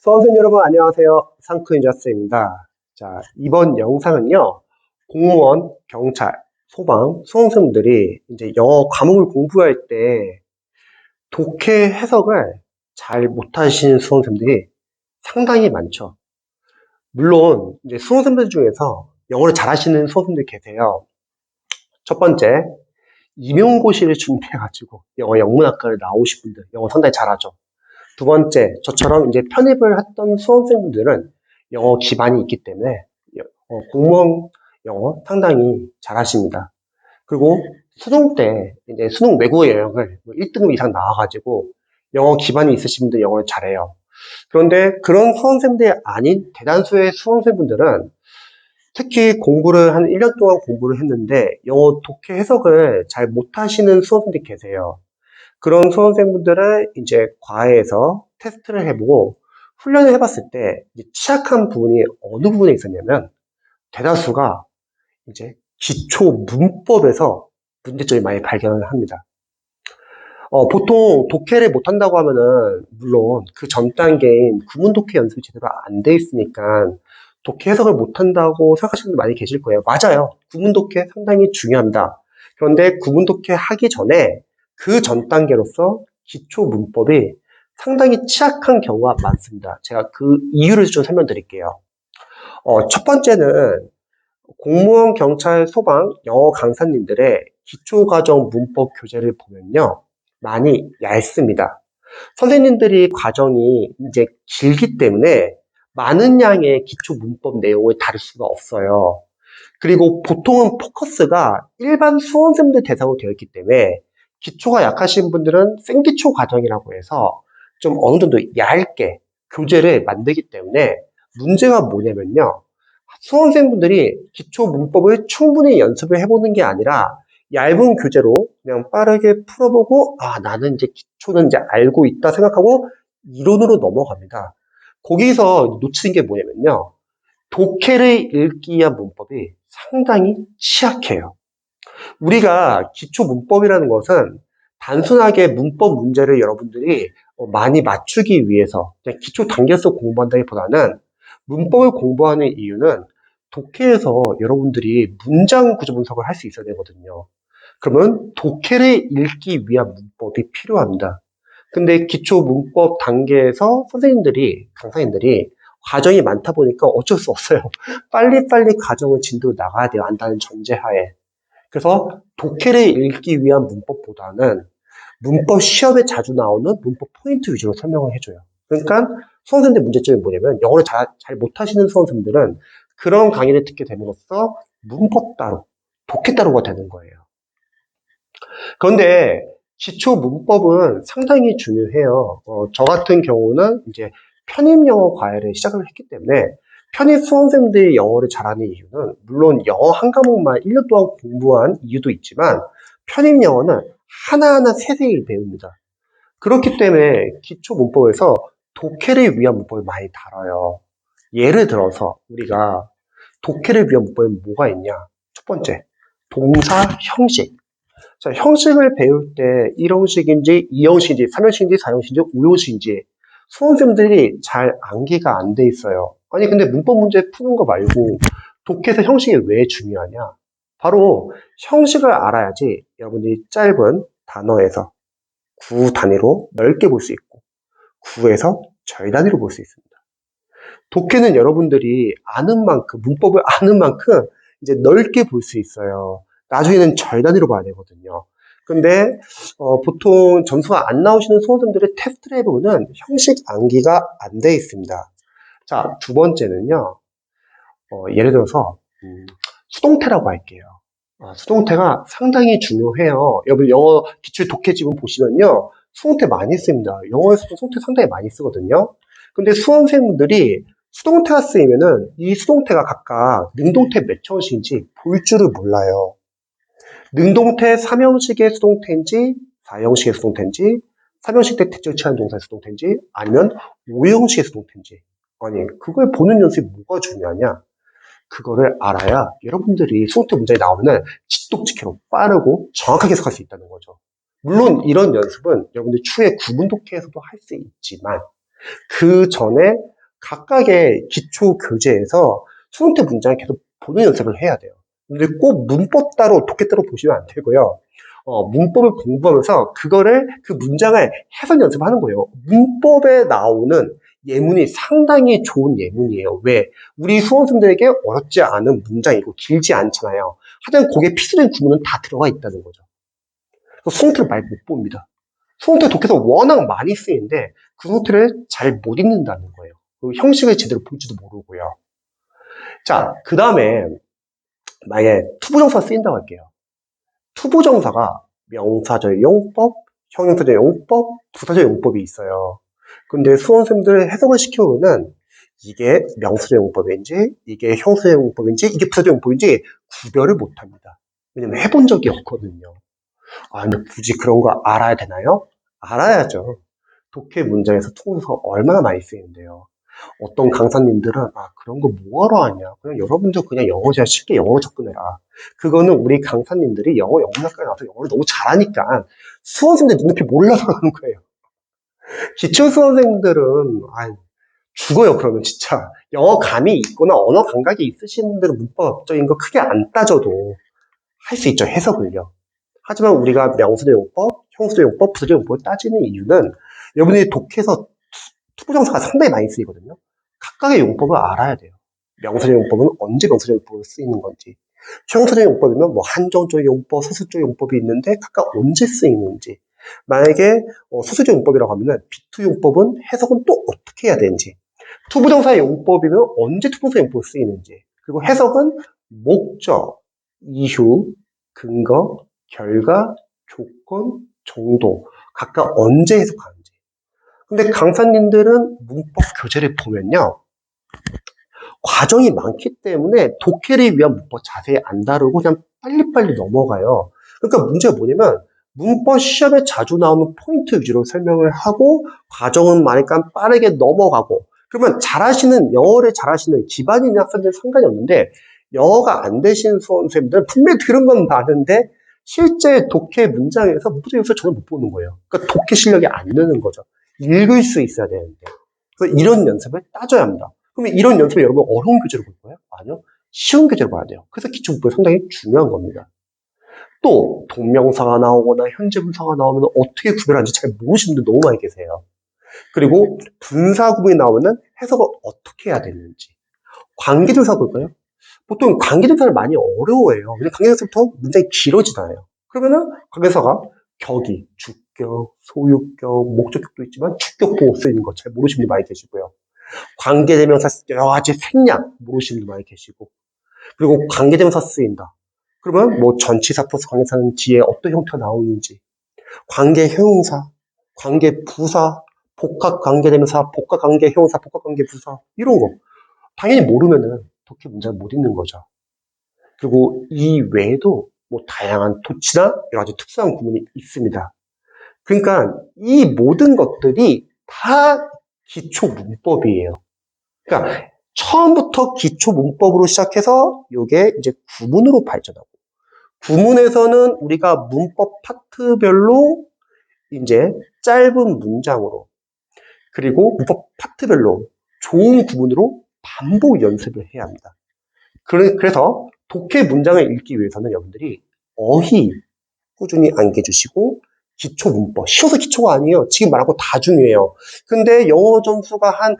수험생 여러분 안녕하세요. 상크인저스입니다. 자, 이번 영상은요. 공무원, 경찰, 소방, 수험생들이 이제 영어 과목을 공부할 때 독해 해석을 잘 못하시는 수험생들이 상당히 많죠. 물론 이제 수험생들 중에서 영어를 잘하시는 수험생들 계세요. 첫 번째, 임용고시를 준비해가지고 영어 영문학과를 나오신 분들 영어 상당히 잘하죠. 두 번째, 저처럼 이제 편입을 했던 수험생분들은 영어 기반이 있기 때문에 공무원 영어 상당히 잘하십니다. 그리고 수능 때 이제 수능 외국어 영역을 1등급 이상 나와가지고 영어 기반이 있으신 분들 영어를 잘해요. 그런데 그런 수험생들이 아닌 대다수의 수험생분들은 특히 공부를 한 1년 동안 공부를 했는데 영어 독해 해석을 잘 못하시는 수험생들이 계세요. 그런 수험생분들은 이제 과외에서 테스트를 해보고 훈련을 해봤을 때 취약한 부분이 어느 부분에 있었냐면 대다수가 이제 기초 문법에서 문제점이 많이 발견을 합니다. 보통 독해를 못한다고 하면은 물론 그 전 단계인 구문 독해 연습이 제대로 안 돼 있으니까 독해 해석을 못한다고 생각하시는 분들 많이 계실 거예요. 맞아요. 구문 독해 상당히 중요합니다. 그런데 구문 독해 하기 전에 그 전 단계로서 기초 문법이 상당히 취약한 경우가 많습니다. 제가 그 이유를 좀 설명드릴게요. 첫 번째는 공무원, 경찰, 소방, 영어 강사님들의 기초과정 문법 교재를 보면요. 많이 얇습니다. 선생님들이 과정이 이제 길기 때문에 많은 양의 기초 문법 내용을 다룰 수가 없어요. 그리고 보통은 포커스가 일반 수험생들 대상으로 되어 있기 때문에 기초가 약하신 분들은 생기초 과정이라고 해서 좀 어느 정도 얇게 교재를 만들기 때문에 문제가 뭐냐면요. 수험생분들이 기초 문법을 충분히 연습을 해보는 게 아니라 얇은 교재로 그냥 빠르게 풀어보고 나는 이제 기초는 이제 알고 있다 생각하고 이론으로 넘어갑니다. 거기서 놓치는 게 뭐냐면요. 독해를 읽기 위한 문법이 상당히 취약해요. 우리가 기초 문법이라는 것은 단순하게 문법 문제를 여러분들이 많이 맞추기 위해서 그냥 기초 단계에서 공부한다기보다는 문법을 공부하는 이유는 독해에서 여러분들이 문장 구조 분석을 할 수 있어야 되거든요. 그러면 독해를 읽기 위한 문법이 필요합니다. 근데 기초 문법 단계에서 선생님들이, 강사님들이 과정이 많다 보니까 어쩔 수 없어요. 빨리빨리 과정을 진도로 나가야 돼요. 안다는 전제하에. 그래서 독해를 읽기 위한 문법보다는 문법 시험에 자주 나오는 문법 포인트 위주로 설명을 해줘요. 그러니까 수험생들 문제점이 뭐냐면 영어를 잘 못하시는 수험생들은 그런 강의를 듣게 됨으로써 문법 따로, 독해 따로가 되는 거예요. 그런데 기초 문법은 상당히 중요해요. 저 같은 경우는 이제 편입 영어 과외를 시작을 했기 때문에 편입 수험생들이 영어를 잘하는 이유는 물론 영어 한 과목만 1년 동안 공부한 이유도 있지만 편입 영어는 하나하나 세세히 배웁니다. 그렇기 때문에 기초 문법에서 독해를 위한 문법을 많이 다뤄요. 예를 들어서 우리가 독해를 위한 문법에 뭐가 있냐? 첫 번째, 동사 형식. 자, 형식을 배울 때 1형식인지 2형식인지 3형식인지 4형식인지 5형식인지 수험생들이 잘 암기가 안 돼 있어요. 아니 근데 문법 문제 푸는 거 말고 독해에서 형식이 왜 중요하냐? 바로 형식을 알아야지 여러분들이 짧은 단어에서 구 단위로 넓게 볼 수 있고 구에서 절 단위로 볼 수 있습니다. 독해는 여러분들이 아는 만큼 문법을 아는 만큼 이제 넓게 볼 수 있어요. 나중에는 절 단위로 봐야 되거든요. 근데 보통 점수가 안 나오시는 수험생들의 테스트를 해보면 형식 암기가 안 돼 있습니다. 자, 두 번째는요. 예를 들어서 수동태라고 할게요. 수동태가 상당히 중요해요. 여러분 영어 기출 독해 지문 보시면요. 수동태 많이 씁니다. 영어에서도 수동태 상당히 많이 쓰거든요. 근데 수험생분들이 수동태가 쓰이면은 이 수동태가 각각 능동태 몇 형식인지 볼 줄을 몰라요. 능동태 3형식의 수동태인지 4형식의 수동태인지 3형식 때 특정 취한 동사의 수동태인지 아니면 5형식의 수동태인지 아니 그걸 보는 연습이 뭐가 중요하냐 그거를 알아야 여러분들이 수동태 문제에 나오면은 지똑지캐로 빠르고 정확하게 해석할 수 있다는 거죠. 물론 이런 연습은 여러분들 추후에 구문 독해에서도 할 수 있지만 그 전에 각각의 기초 교재에서 수능태 문장을 계속 보는 연습을 해야 돼요. 근데 꼭 문법 따로, 독해 따로 보시면 안 되고요. 문법을 공부하면서 그 문장을 해석 연습하는 거예요. 문법에 나오는 예문이 상당히 좋은 예문이에요. 왜? 우리 수험생들에게 어렵지 않은 문장이고 길지 않잖아요. 하여튼 거기에 필수적인 구문은 다 들어가 있다는 거죠. 그래서 수능태를 많이 못 봅니다. 수능태 독해서 워낙 많이 쓰이는데 그 수능태를 잘 못 읽는다는 거예요. 그 형식을 제대로 볼지도 모르고요. 자, 그 다음에 만약에 투부정사 쓰인다고 할게요. 투부정사가 명사절 용법, 형용사절 용법, 부사절 용법이 있어요. 근데 수험생들 해석을 시켜보면 이게 명사절 용법인지, 이게 형사절 용법인지, 이게 부사절 용법인지 구별을 못합니다. 왜냐면 해본 적이 없거든요. 아, 근데 굳이 그런 거 알아야 되나요? 알아야죠. 독해 문장에서 투부정사가 얼마나 많이 쓰이는데요. 어떤 강사님들은 그런 거 뭐하러 하냐, 그냥 여러분들 그냥 영어 잘 쉽게 영어로 접근해라. 그거는 우리 강사님들이 영어 영문학과에 나와서 영어를 너무 잘하니까 수험생들 눈높이 몰라서 그러는 거예요. 기초 수험생들은 죽어요. 그러면 진짜 영어 감이 있거나 언어 감각이 있으신 분들은 문법적인 거 크게 안 따져도 할 수 있죠. 해석을요. 하지만 우리가 명수대 용법, 형수대 용법, 부수대 용법을 따지는 이유는 여러분들이 독해서 투부정사가 상당히 많이 쓰이거든요. 각각의 용법을 알아야 돼요. 명사절 용법은 언제 명사절 용법을 쓰이는 건지, 형사절 용법이면 뭐 한정적 용법, 소수적 용법이 있는데 각각 언제 쓰이는지, 만약에 소수적 용법이라고 하면은 비투 용법은 해석은 또 어떻게 해야 되는지, 투부정사 용법이면 언제 투부정사 용법을 쓰이는지, 그리고 해석은 목적, 이유, 근거, 결과, 조건, 정도, 각각 언제 해석하는지. 근데 강사님들은 문법 교재를 보면요, 과정이 많기 때문에 독해를 위한 문법 자세히 안 다루고 그냥 빨리빨리 넘어가요. 그러니까 문제가 뭐냐면 문법 시험에 자주 나오는 포인트 위주로 설명을 하고 과정은 많으니까 빠르게 넘어가고, 그러면 영어를 잘하시는 기반 있는 학생들은 상관이 없는데 영어가 안 되시는 수험생들은 분명히 들은 건 많은데 실제 독해 문장에서 문법 요소를 전혀 못 보는 거예요. 그러니까 독해 실력이 안 느는 거죠. 읽을 수 있어야 되는데. 그래서 이런 연습을 따져야 합니다. 그러면 이런 연습을 여러분 어려운 교재로 볼 거예요? 아니요. 쉬운 교재로 봐야 돼요. 그래서 기초문법이 상당히 중요한 겁니다. 또 동명사가 나오거나 현재 분사가 나오면 어떻게 구별하는지 잘 모르시는 분들 너무 많이 계세요. 그리고 분사 구문이 나오면 해석을 어떻게 해야 되는지. 관계대명사 볼까요? 보통 관계대명사를 많이 어려워해요. 근데 관계대명사부터 문장이 길어지잖아요. 그러면은 관계대명사가 격이, 주격, 소유격, 목적격도 있지만 주격 보호 쓰이는 거 잘 모르시는 분들 많이 계시고요. 관계대명사 여러 가지 생략 모르시는 분들 많이 계시고, 그리고 관계대명사 쓰인다. 그러면 뭐 전치사 플러스 관계사는 뒤에 어떤 형태가 나오는지, 관계형용사, 관계부사, 복합관계대명사, 복합관계형용사, 복합관계부사 이런 거 당연히 모르면은 독해 문제를 못 읽는 거죠. 그리고 이 외에도 뭐 다양한 토치나 여러 가지 특수한 구문이 있습니다. 그러니까 이 모든 것들이 다 기초 문법이에요. 그러니까 처음부터 기초 문법으로 시작해서 이게 이제 구문으로 발전하고, 구문에서는 우리가 문법 파트별로 이제 짧은 문장으로, 그리고 문법 파트별로 좋은 구문으로 반복 연습을 해야 합니다. 그래서 독해 문장을 읽기 위해서는 여러분들이 어휘 꾸준히 안겨주시고, 기초 문법, 쉬워서 기초가 아니에요. 지금 말한 거 다 중요해요. 근데 영어 점수가 한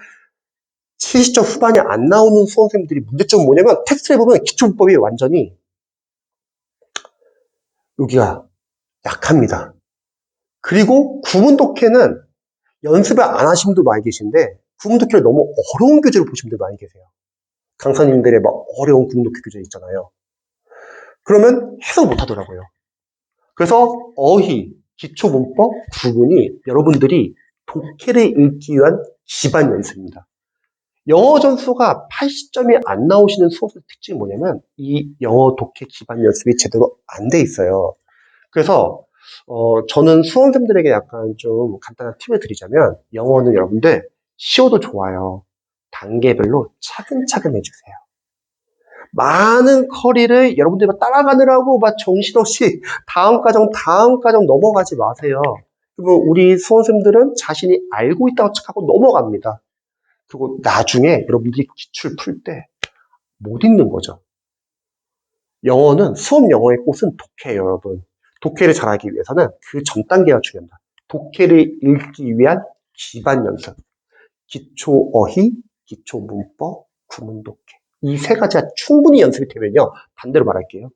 70점 후반이 안 나오는 수험생들이 문제점은 뭐냐면 텍스트를 보면 기초 문법이 완전히 여기가 약합니다. 그리고 구문 독해는 연습을 안 하신 분도 많이 계신데 구문 독해를 너무 어려운 교재로 보신 분들 많이 계세요. 강사님들의 막 어려운 구문 독해 교재 있잖아요. 그러면 해석 못 하더라고요. 그래서 어휘, 기초 문법, 구문이 여러분들이 독해를 읽기 위한 기반 연습입니다. 영어 점수가 80점이 안 나오시는 수험생 특징이 뭐냐면 이 영어 독해 기반 연습이 제대로 안 돼 있어요. 그래서 저는 수험생들에게 약간 좀 간단한 팁을 드리자면, 영어는 여러분들 쉬워도 좋아요. 단계별로 차근차근 해주세요. 많은 커리를 여러분들이 따라가느라고 막 정신없이 다음 과정 넘어가지 마세요. 그리고 우리 수험생들은 자신이 알고 있다고 착하고 넘어갑니다. 그리고 나중에 여러분들이 기출 풀 때 못 읽는 거죠. 영어는 수업 영어의 꽃은 독해예요, 여러분. 독해를 잘하기 위해서는 그 전 단계가 중요합니다. 독해를 읽기 위한 기반 연습. 기초 어휘, 기초 문법, 구문 독해. 이 세 가지가 충분히 연습이 되면요. 반대로 말할게요.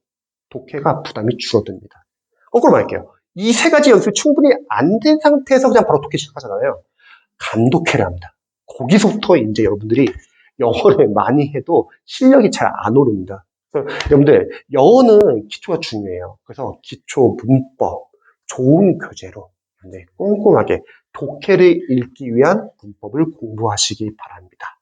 독해가 부담이 줄어듭니다. 거꾸로 말할게요. 이 세 가지 연습이 충분히 안 된 상태에서 그냥 바로 독해 시작하잖아요. 감독해를 합니다. 거기서부터 이제 여러분들이 영어를 많이 해도 실력이 잘 안 오릅니다. 그래서 여러분들, 영어는 기초가 중요해요. 그래서 기초 문법, 좋은 교재로 네, 꼼꼼하게 독해를 읽기 위한 문법을 공부하시기 바랍니다.